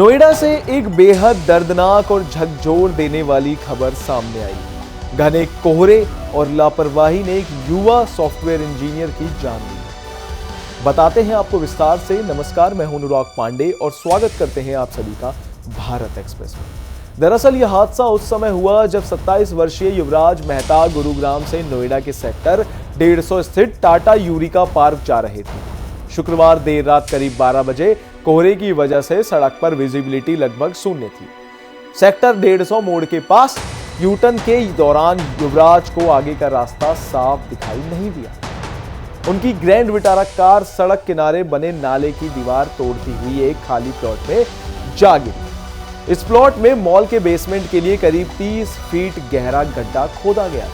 नोएडा से एक बेहद दर्दनाक और झकझोर देने वाली खबर सामने आई। घने कोहरे और लापरवाही ने एक युवा सॉफ्टवेयर इंजीनियर की जान ली। बताते हैं आपको विस्तार से। नमस्कार, मैं हूं अनुराग पांडे और स्वागत करते हैं आप सभी का भारत एक्सप्रेस में। दरअसल यह हादसा उस समय हुआ जब 27 वर्षीय युवराज मेहता गुरुग्राम से नोएडा के सेक्टर 150 स्थित टाटा यूरिका पार्क जा रहे थे। शुक्रवार देर रात करीब 12 बजे कोहरे की वजह से सड़क पर विजिबिलिटी लगभग शून्य थी। सेक्टर 150 मोड़ के पास यूटर्न के दौरान युवराज को आगे का रास्ता साफ दिखाई नहीं दिया। उनकी ग्रैंड विटारा कार सड़क किनारे बने नाले की दीवार तोड़ती हुई एक खाली प्लॉट में जा गिरी। इस प्लॉट में मॉल के बेसमेंट के लिए करीब 30 फीट गहरा गड्ढा खोदा गया,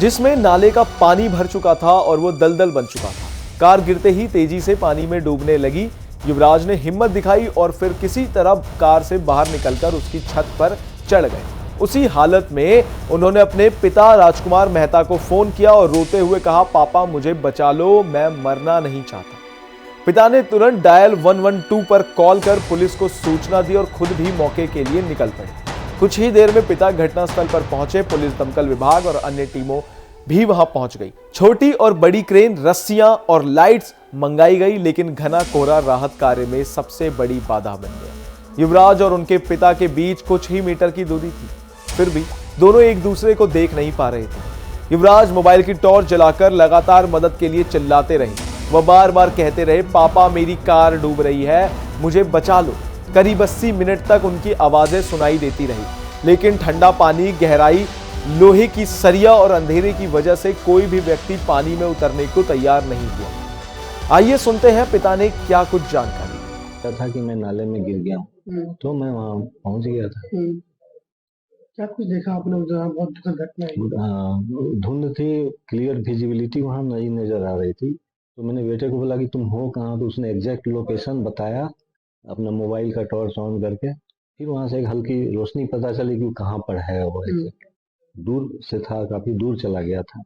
जिसमें नाले का पानी भर चुका था और वो दलदल बन चुका था। कार गिरते ही तेजी से पानी में डूबने लगी। युवराज ने हिम्मत दिखाई और फिर किसी तरह कार से बाहर निकलकर उसकी छत पर चढ़ गए। उसी हालत में उन्होंने अपने पिता राजकुमार मेहता को फोन किया और रोते हुए कहा, पापा मुझे बचा लो, मैं मरना नहीं चाहता। पिता ने तुरंत डायल 112 पर कॉल कर पुलिस को सूचना दी और खुद भी मौके के लिए निकल पड़े। कुछ ही देर में पिता घटनास्थल पर पहुंचे। पुलिस, दमकल विभाग और अन्य टीमों भी वहां पहुंच गई। छोटी और बड़ी क्रेन, रस्सियां और लाइट्स मंगाई गई, लेकिन घना कोहरा राहत कार्य में सबसे बड़ी बाधा बन गया। युवराज और उनके पिता के बीच कुछ ही मीटर की दूरी थी, फिर भी दोनों एक दूसरे को देख नहीं पा रहे थे। युवराज मोबाइल की टॉर्च जलाकर लगातार मदद के लिए चिल्लाते रहे। वह बार बार कहते रहे, पापा मेरी कार डूब रही है, मुझे बचा लो। करीब 80 मिनट तक उनकी आवाजें सुनाई देती रही, लेकिन ठंडा पानी, गहराई, लोहे की सरिया और अंधेरे की वजह से कोई भी व्यक्ति पानी में उतरने को तैयार नहीं हुआ। आइए सुनते हैं पिता ने क्या कुछ जानकारी था कि मैं नाले में गिर गया हूँ, तो मैं वहां पहुंच गया था। क्या कुछ देखा आपने उधर? बहुत दुखद घटना है। धुंध थी, क्लियर विजिबिलिटी वहां नहीं नजर आ रही थी। तो मैंने बेटे को बोला कि तुम हो कहाँ, तो उसने एग्जैक्ट लोकेशन बताया अपना मोबाइल का टॉर्च ऑन करके। फिर वहां से एक हल्की रोशनी पता चली कि कहाँ पर है वो। दूर से था, काफी दूर चला गया था।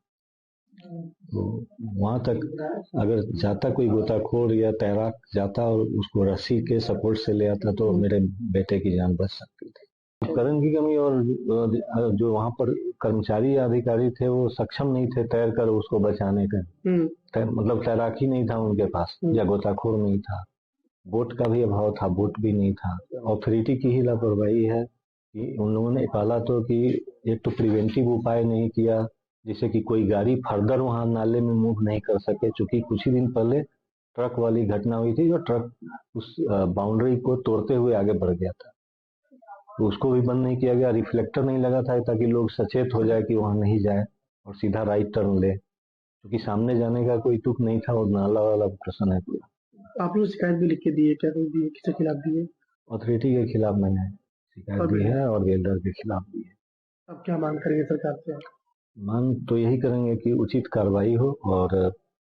तो वहां तक अगर जाता कोई गोताखोर या तैराक जाता और उसको रस्सी के सपोर्ट से ले आता तो मेरे बेटे की जान बच सकती थी। उपकरण की कमी और जो वहां पर कर्मचारी या अधिकारी थे वो सक्षम नहीं थे तैर कर उसको बचाने का। मतलब तैराकी नहीं था उनके पास या गोताखोर नहीं था। बोट का भी अभाव था, बोट भी नहीं था। अथॉरिटी की ही लापरवाही है कि उन लोगों ने पहला तो कि एक तो प्रिवेंटिव उपाय नहीं किया, जिससे कि कोई गाड़ी फर्दर वहां नाले में मूव नहीं कर सके। चूंकि कुछ ही दिन पहले ट्रक वाली घटना हुई थी, जो ट्रक उस बाउंड्री को तोड़ते हुए आगे बढ़ गया था, तो उसको भी बंद नहीं किया गया। रिफ्लेक्टर नहीं लगा था ताकि लोग सचेत हो जाए कि वहां नहीं जाए और सीधा राइट टर्न ले, क्योंकि सामने जाने का कोई तुक नहीं था और नाला वाला प्रश्न है पूरा। आप लोग शिकायत भी लिख के दिए? क्या कोई दिए? किसके खिलाफ दिए? अथॉरिटी के खिलाफ मैंने शिकायत दी है और वेल्डर के खिलाफ दी है। अब क्या मांग करेंगे सरकार से? मांग तो यही करेंगे कि उचित कार्रवाई हो और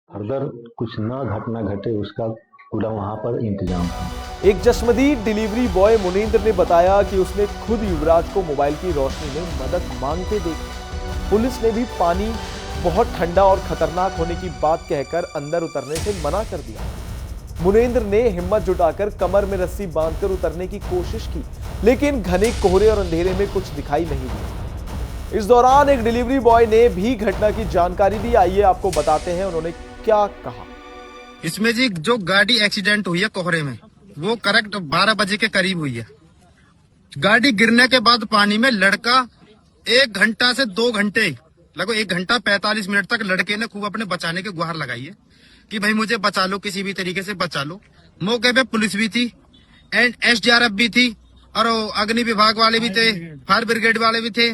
फर्दर कुछ न घटना घटे, उसका पूरा वहां पर इंतजाम हो। एक चश्मदीद डिलीवरी बॉय मुनींद्र ने बताया कि उसने खुद युवराज को मोबाइल की रोशनी में मदद मांगते देखा। पुलिस ने भी पानी बहुत ठंडा और खतरनाक होने की बात कहकर अंदर उतरने से मना कर दिया। मुनींद्र ने हिम्मत जुटाकर कमर में रस्सी बांधकर उतरने की कोशिश की, लेकिन घने कोहरे और अंधेरे में कुछ दिखाई नहीं दिया। इस दौरान एक डिलीवरी बॉय ने भी घटना की जानकारी दी। आइए आपको बताते हैं उन्होंने क्या कहा। इसमें जी जो गाड़ी एक्सीडेंट हुई है कोहरे में, वो करेक्ट 12 बजे के करीब हुई है। गाड़ी गिरने के बाद पानी में लड़का 1 घंटा से 2 घंटे, लगभग 1 घंटा 45 मिनट तक लड़के ने खूब अपने बचाने की गुहार लगाई है कि भाई मुझे बचा लो, किसी भी तरीके से बचा लो। मौके पे पुलिस भी थी एंड SDRF भी थी और अग्नि विभाग वाले भी थे, फायर ब्रिगेड वाले भी थे।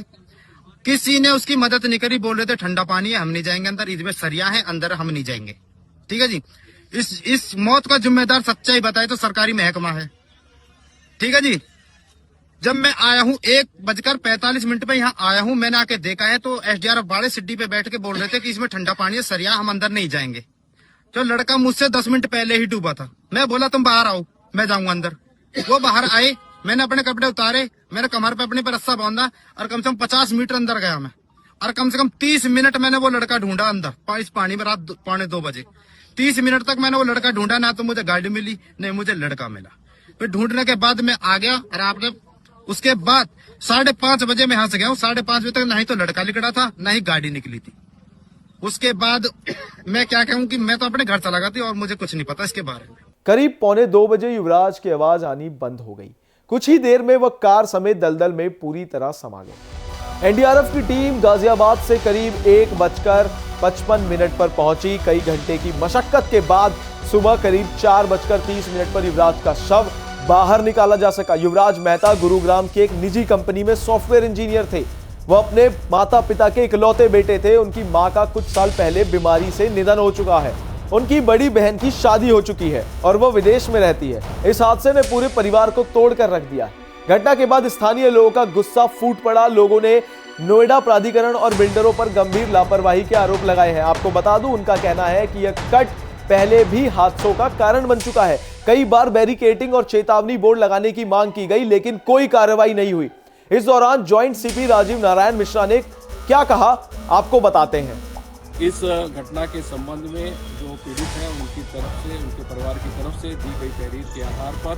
किसी ने उसकी मदद नहीं करी। बोल रहे थे ठंडा पानी है, हम नहीं जाएंगे अंदर, इसमें सरिया है अंदर, हम नहीं जाएंगे। ठीक है जी। इस मौत का जिम्मेदार सच्चाई बताए तो सरकारी महकमा है। ठीक है जी। जब मैं आया हूँ 1:45 पे यहाँ आया हूँ, मैंने आके देखा है तो SDRF वाले सिड्डी पे बैठ के बोल रहे थे कि इसमें ठंडा पानी है, सरिया, हम अंदर नहीं जाएंगे। तो लड़का मुझसे 10 मिनट पहले ही डूबा था। मैं बोला तुम बाहर आओ, मैं जाऊंगा अंदर। वो बाहर आए, मैंने अपने कपड़े उतारे, मैंने कमर पे अपने पर रस्सा बांधा और कम से कम 50 मीटर अंदर गया मैं, और कम से कम 30 मिनट मैंने वो लड़का ढूंढा अंदर इस पानी में। रात 2:45 बजे 30 मिनट तक मैंने वो लड़का ढूंढा। ना तो मुझे गाड़ी मिली, नहीं मुझे लड़का मिला। फिर ढूंढने के बाद मैं आ गया और आपने उसके बाद 5:30 बजे मैं यहाँ से गया हूँ। 5:30 बजे तक ना ही तो लड़का निकला था, ना ही गाड़ी निकली थी। उसके बाद मैं क्या कहूँ कि मैं तो अपने घर चला गया था और मुझे कुछ नहीं पता इसके बारे में। करीब 1:45 बजे युवराज की आवाज आनी बंद हो गई। कुछ ही देर में वह कार समेत दलदल में पूरी तरह समा गए। एनडीआरएफ की टीम गाजियाबाद से करीब 1:55 पर पहुंची। कई घंटे की मशक्कत के बाद सुबह करीब 4:30 पर युवराज का शव बाहर निकाला जा सका। युवराज मेहता गुरुग्राम की एक निजी कंपनी में सॉफ्टवेयर इंजीनियर थे। वह अपने माता पिता के इकलौते बेटे थे। उनकी मां का कुछ साल पहले बीमारी से निधन हो चुका है। उनकी बड़ी बहन की शादी हो चुकी है और वह विदेश में रहती है। इस हादसे ने पूरे परिवार को तोड़कर रख दिया। घटना के बाद स्थानीय लोगों का गुस्सा फूट पड़ा। लोगों ने नोएडा प्राधिकरण और बिल्डरों पर गंभीर लापरवाही के आरोप लगाए हैं। आपको बता दूं, उनका कहना है कि यह कट पहले भी हादसों का कारण बन चुका है। कई बार बैरिकेडिंग और चेतावनी बोर्ड लगाने की मांग की गई, लेकिन कोई कार्रवाई नहीं हुई। इस दौरान जॉइंट सीपी राजीव नारायण मिश्रा ने क्या कहा, आपको बताते हैं। इस घटना के संबंध में जो पीड़ित हैं उनकी तरफ से, उनके परिवार की तरफ से दी गई तहरीर के आधार पर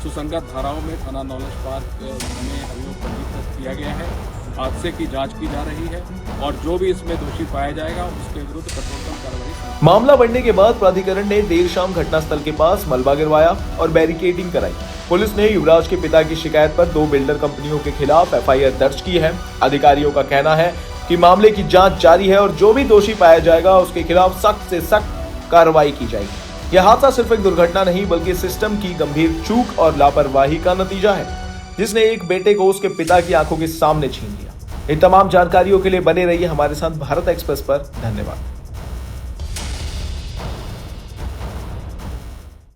सुसंगत धाराओं में थाना नॉलेज पार्क में अभियोग पंजीकृत किया गया है। हादसे की जांच की जा रही है और जो भी इसमें दोषी पाया जाएगा उसके विरुद्ध कठोरतम कार्रवाई। मामला बढ़ने के बाद प्राधिकरण ने देर शाम घटनास्थल के पास मलबा गिरवाया और बैरिकेडिंग कराई। पुलिस ने युवराज के पिता की शिकायत पर 2 बिल्डर कंपनियों के खिलाफ एफआईआर दर्ज की है। अधिकारियों का कहना है कि मामले की जांच जारी है और जो भी दोषी पाया जाएगा उसके खिलाफ सख्त से सख्त कार्रवाई की जाएगी। यह हादसा सिर्फ एक दुर्घटना नहीं बल्कि सिस्टम की गंभीर चूक और लापरवाही का नतीजा है, जिसने एक बेटे को उसके पिता की आंखों के सामने छीन लिया। इन तमाम जानकारियों के लिए बने रहिए हमारे साथ भारत एक्सप्रेस पर। धन्यवाद।